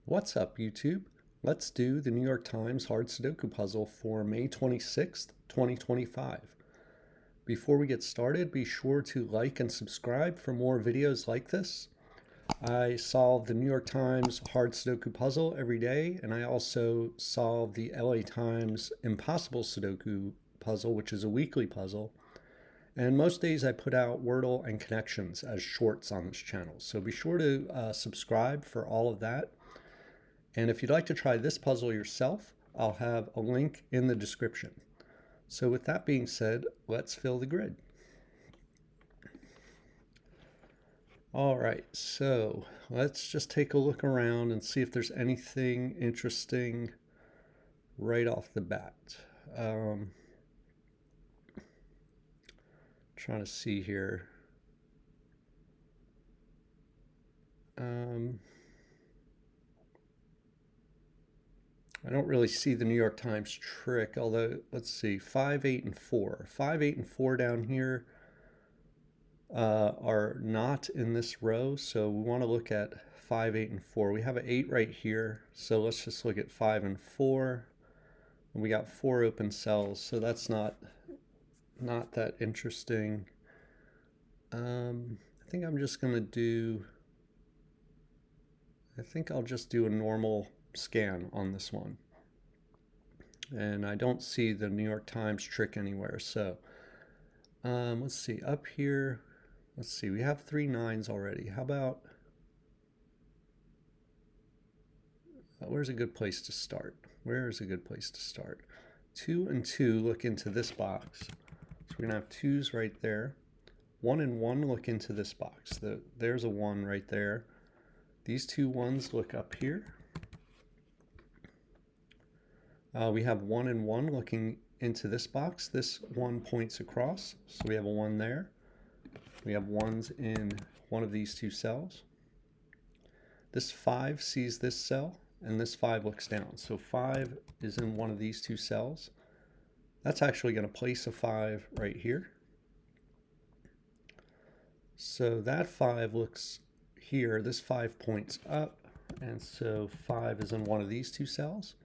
What's up, YouTube? Let's do the New York Times hard Sudoku puzzle for May 26th, 2025. Before we get started, be sure to like and subscribe for more videos like this. I solve the New York Times hard Sudoku puzzle every day, and I also solve the LA Times Impossible Sudoku puzzle, which is a weekly puzzle. And most days I put out Wordle and Connections as shorts on this channel. So be sure to subscribe for all of that. And if you'd like to try this puzzle yourself, I'll have a link in the description. So with that being said, let's fill the grid. All right, so let's just take a look around and see if there's anything interesting right off the bat. Trying to see here. I don't really see the New York Times trick, although let's see, 5, 8, and 4. 5, 8, and 4 down here are not in this row, so we want to look at 5, 8, and 4. We have an 8 right here, so let's just look at 5 and 4. And we got 4 open cells, so that's not that interesting. I think I'll just do a normal scan on this one. And I don't see the New York Times trick anywhere. So let's see, up here, let's see, we have 3 9s already. How about, where's a good place to start? Where is a good place to start? 2 and 2 look into this box. So we're gonna have 2s right there. 1 and 1 look into this box. There's a 1 right there. These 2 1s look up here. We have 1 and 1 looking into this box. This 1 points across, so we have a 1 there. We have 1s in one of these 2 cells. This 5 sees this cell, and this 5 looks down. So 5 is in one of these 2 cells. That's actually going to place a 5 right here. So that 5 looks here. This 5 points up, and so 5 is in one of these 2 cells.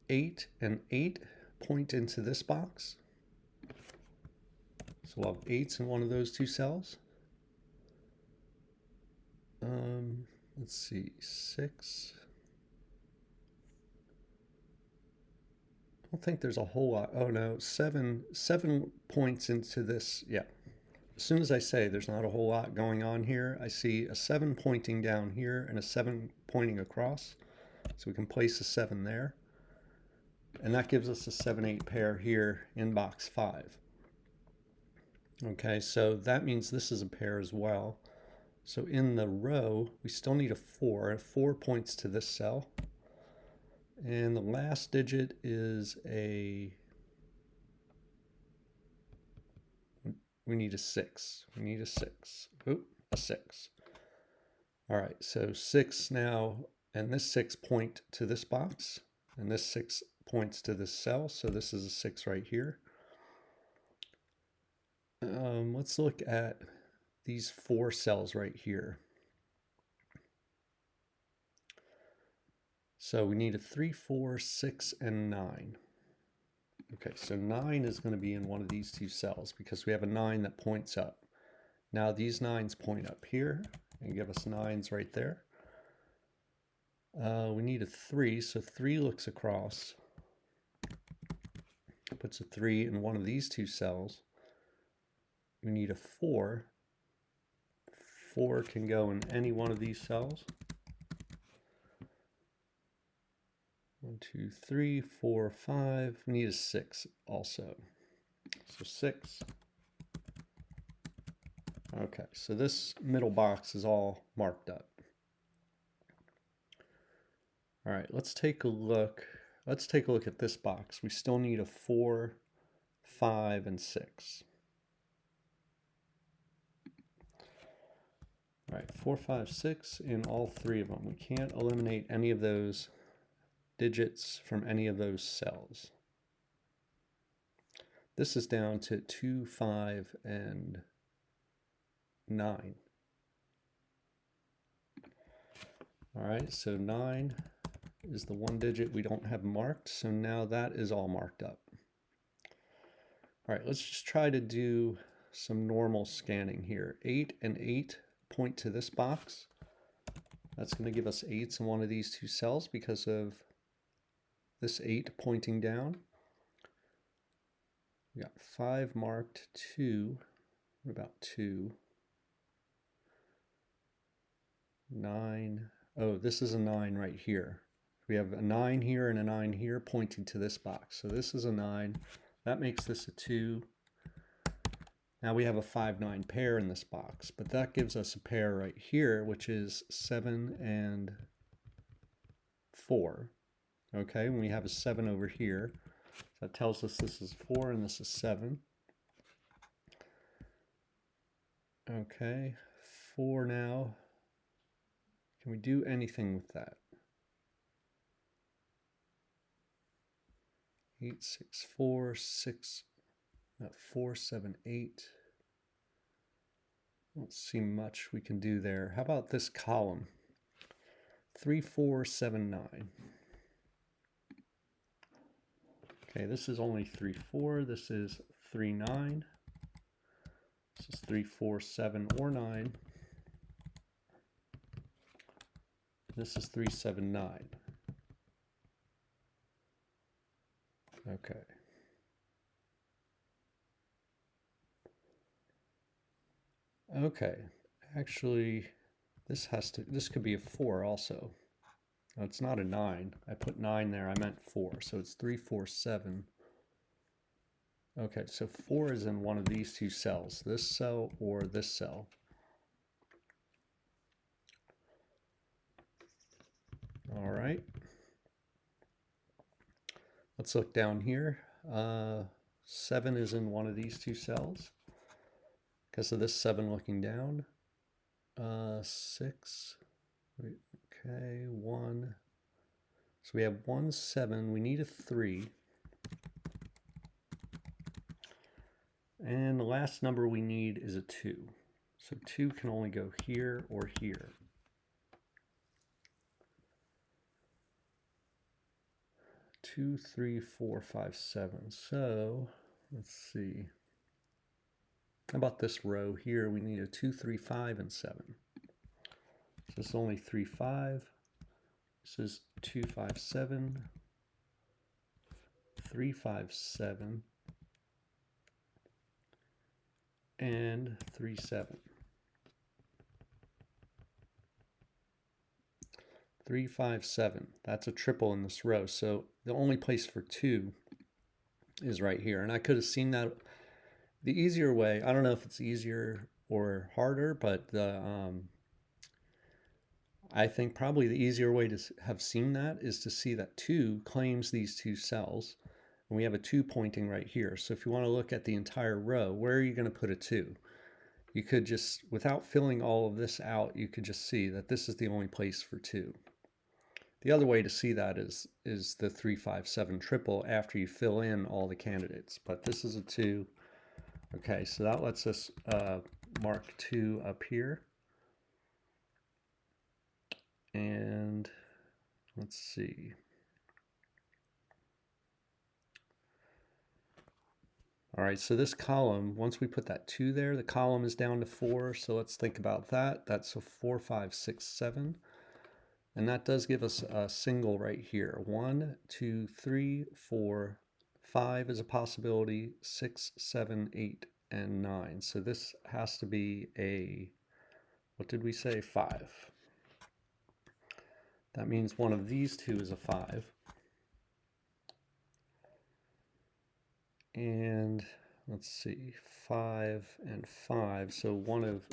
8 and 8 point into this box. So we'll have 8s in one of those 2 cells. Let's see, 6. I don't think there's a whole lot. Oh no, 7 points into this. Yeah. As soon as I say there's not a whole lot going on here, I see a 7 pointing down here and a 7 pointing across. So we can place a 7 there. And that gives us a 7-8 pair here in box 5. Okay, so that means this is a pair as well. So in the row, we still need a 4. 4 points to this cell. And the last digit is we need a 6. We need a 6. Oop, a 6. All right, so 6 now, and this 6 point to this box, and this 6 points to this cell, so this is a 6 right here. Let's look at these 4 cells right here. So we need a 3, 4, 6, and 9. Okay, so 9 is going to be in one of these 2 cells because we have a 9 that points up. Now these 9s point up here and give us 9s right there. We need a 3, so 3 looks across. Puts a 3 in one of these 2 cells. We need a 4. 4 can go in any one of these cells. 1, 2, 3, 4, 5. We need a 6 also. So 6. Okay, so this middle box is all marked up. All right, let's take a look. Let's take a look at this box. We still need a 4, 5, and 6. All right, 4, 5, 6 in all 3 of them. We can't eliminate any of those digits from any of those cells. This is down to 2, 5, and 9. All right, so 9 is the one digit we don't have marked, so now that is all marked up. All right, let's just try to do some normal scanning here. 8 and 8 point to this box. That's going to give us 8s in one of these two cells because of this 8 pointing down. We got 5 marked, 2. What about 2? 9. Oh, this is a 9 right here. We have a 9 here and a 9 here pointing to this box. So this is a 9. That makes this a 2. Now we have a 5-9 pair in this box, but that gives us a pair right here, which is 7 and 4. Okay, and we have a 7 over here. That tells us this is 4 and this is 7. Okay, 4 now. Can we do anything with that? 8, 6, 4, 6, 4, 7, 8. Don't see much we can do there. How about this column? 3, 4, 7, 9. Okay, this is only 3, 4. This is 3, 9. This is 3, 4, 7, or 9. This is 3, 7, 9. Okay. Okay, actually, this could be a 4 also. No, it's not a 9. I put 9 there, I meant 4. So it's 3, 4, 7. Okay, so 4 is in one of these two cells, this cell or this cell. All right. Let's look down here. 7 is in one of these two cells. Because of this 7 looking down. 6. Okay, 1. So we have 1, 7. We need a 3. And the last number we need is a 2. So 2 can only go here or here. 2, 3, 4, 5, 7. So let's see. How about this row here? We need a 2, 3, 5, and 7. So this is only 3, 5. This is 2, 5, 7. 3, 5, 7. And 3, 7. 3, 5, 7. That's a triple in this row. So the only place for 2 is right here. And I could have seen that the easier way. I don't know if it's easier or harder, but I think probably the easier way to have seen that is to see that 2 claims these two cells. And we have a 2 pointing right here. So if you want to look at the entire row, where are you going to put a 2? You could just, without filling all of this out, you could just see that this is the only place for 2. The other way to see that is the 3, 5, 7 triple after you fill in all the candidates. But this is a 2. Okay, so that lets us mark 2 up here. And let's see. All right, so this column, once we put that 2 there, the column is down to 4. So let's think about that. That's a 4, 5, 6, 7. And that does give us a single right here. 1, 2, 3, 4, 5 is a possibility, 6, 7, 8, and 9. So this has to be a, what did we say, 5. That means one of these two is a 5. And let's see, 5 and 5. So one of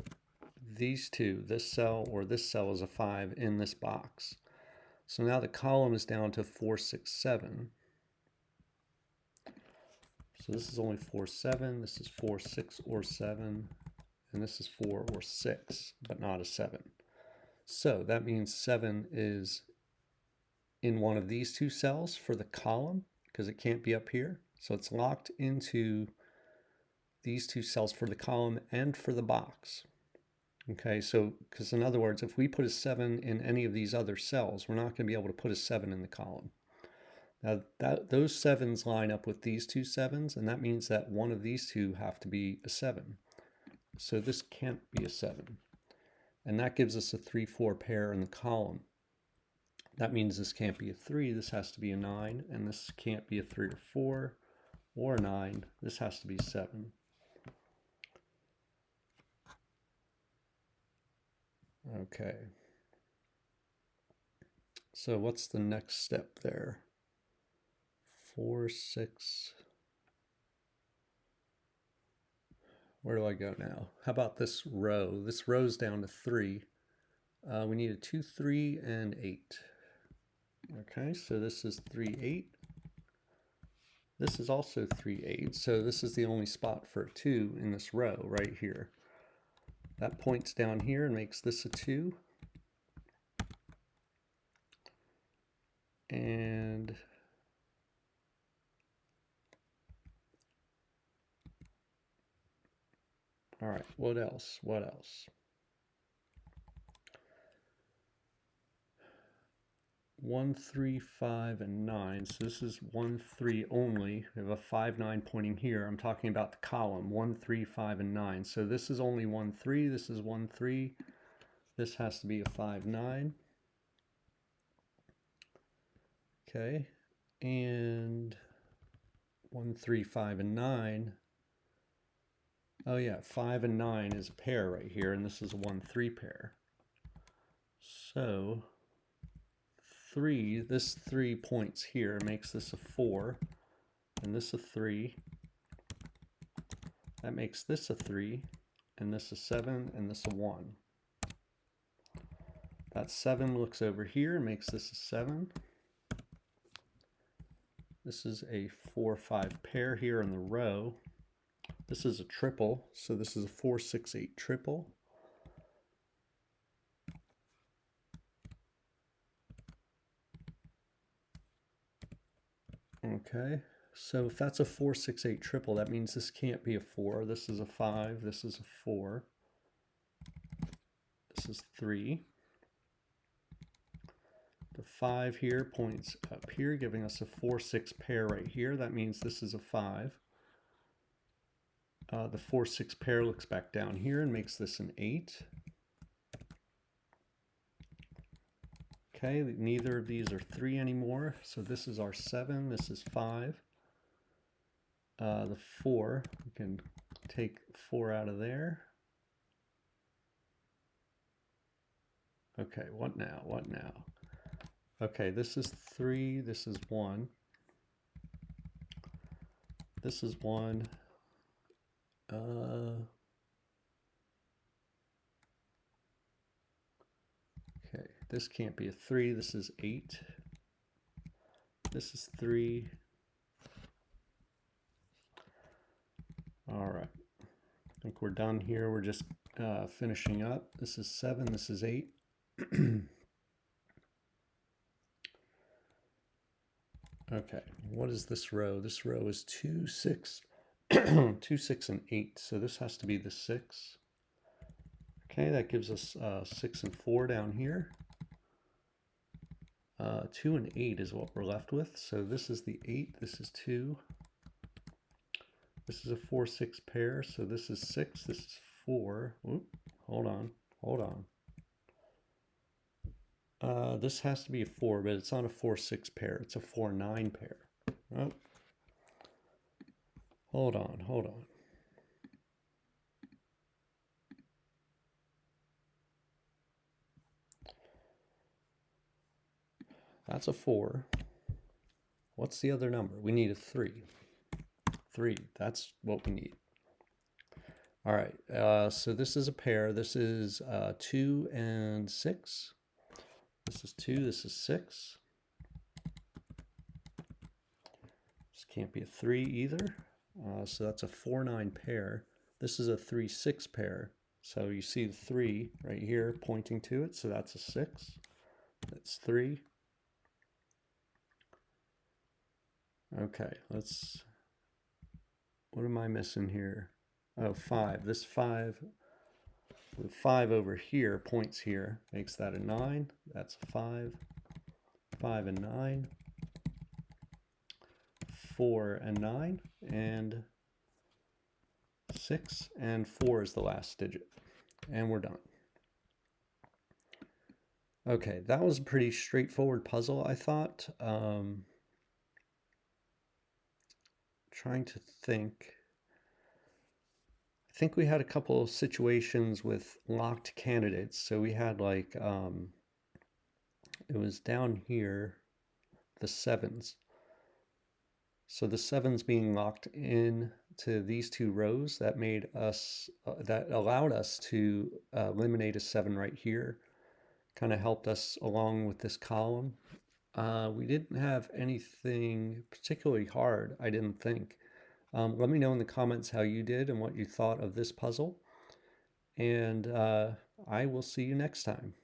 these two, this cell or this cell, is a 5 in this box. So now the column is down to 4, 6, 7. So this is only 4, 7. This is 4, 6, or 7. And this is 4 or 6, but not a 7. So that means 7 is in one of these two cells for the column, because it can't be up here. So it's locked into these two cells for the column and for the box. Okay, so, because in other words, if we put a 7 in any of these other cells, we're not going to be able to put a 7 in the column. Now, those 7s line up with these two 7s, and that means that one of these two have to be a 7. So this can't be a 7. And that gives us a 3-4 pair in the column. That means this can't be a 3, this has to be a 9, and this can't be a 3 or 4 or a 9, this has to be 7. Okay. So what's the next step there? 4, 6. Where do I go now? How about this row? This row's down to 3. We need a 2, 3, and 8. Okay, so this is 3, 8. This is also 3, 8. So this is the only spot for a 2 in this row right here. That points down here and makes this a 2. And all right, what else? What else? 1, 3, 5, and 9. So this is 1, 3 only. We have a 5, 9 pointing here. I'm talking about the column 1, 3, 5, and 9. So this is only 1, 3. This is 1, 3. This has to be a 5, 9. Okay, and 1, 3, 5, and 9. Oh yeah, 5 and 9 is a pair right here, and this is a 1, 3 pair. So 3, this 3 points here, makes this a 4, and this a 3. That makes this a 3, and this a 7, and this a 1. That 7 looks over here and makes this a 7. This is a 4, 5 pair here in the row. This is a triple, so this is a 4, 6, 8 triple. Okay, so if that's a 4, 6, 8 triple, that means this can't be a 4. This is a 5, this is a 4. This is 3. The 5 here points up here, giving us a 4, 6 pair right here. That means this is a 5. The 4, 6 pair looks back down here and makes this an 8. Okay, neither of these are 3 anymore, so this is our 7, this is 5. The 4, we can take 4 out of there. Okay, what now? What now? Okay, this is 3, this is 1. This is 1. Okay, this can't be a 3, this is 8. This is 3. All right, I think we're done here. We're just finishing up. This is 7, this is 8. Okay, what is this row? This row is 2, 6, 2, 6, and 8. So this has to be the 6. Okay, that gives us 6 and 4 down here. 2 and 8 is what we're left with. So this is the 8, this is 2. This is a 4, 6 pair, so this is 6, this is 4. Oop, hold on, hold on. This has to be a 4, but it's not a 4, 6 pair. It's a 4, 9 pair. Oh. Hold on, hold on. That's a 4. What's the other number? We need a 3. 3, that's what we need. All right, so this is a pair. This is 2 and 6. This is 2, this is 6. This can't be a 3 either. So that's a 4, 9 pair. This is a 3, 6 pair. So you see the 3 right here pointing to it. So that's a 6. That's 3. Okay, let's, what am I missing here? Oh, 5. This 5 So 5 over here, points here, makes that a 9. That's a 5. 5 and 9. 4 and 9. And 6 and 4 is the last digit. And we're done. Okay, that was a pretty straightforward puzzle, I thought. Trying to think. I think we had a couple of situations with locked candidates. So we had like, it was down here, the 7s. So the 7s being locked in to these 2 rows, that made us, that allowed us to eliminate a 7 right here. Kind of helped us along with this column. We didn't have anything particularly hard, I didn't think. Let me know in the comments how you did and what you thought of this puzzle. And I will see you next time.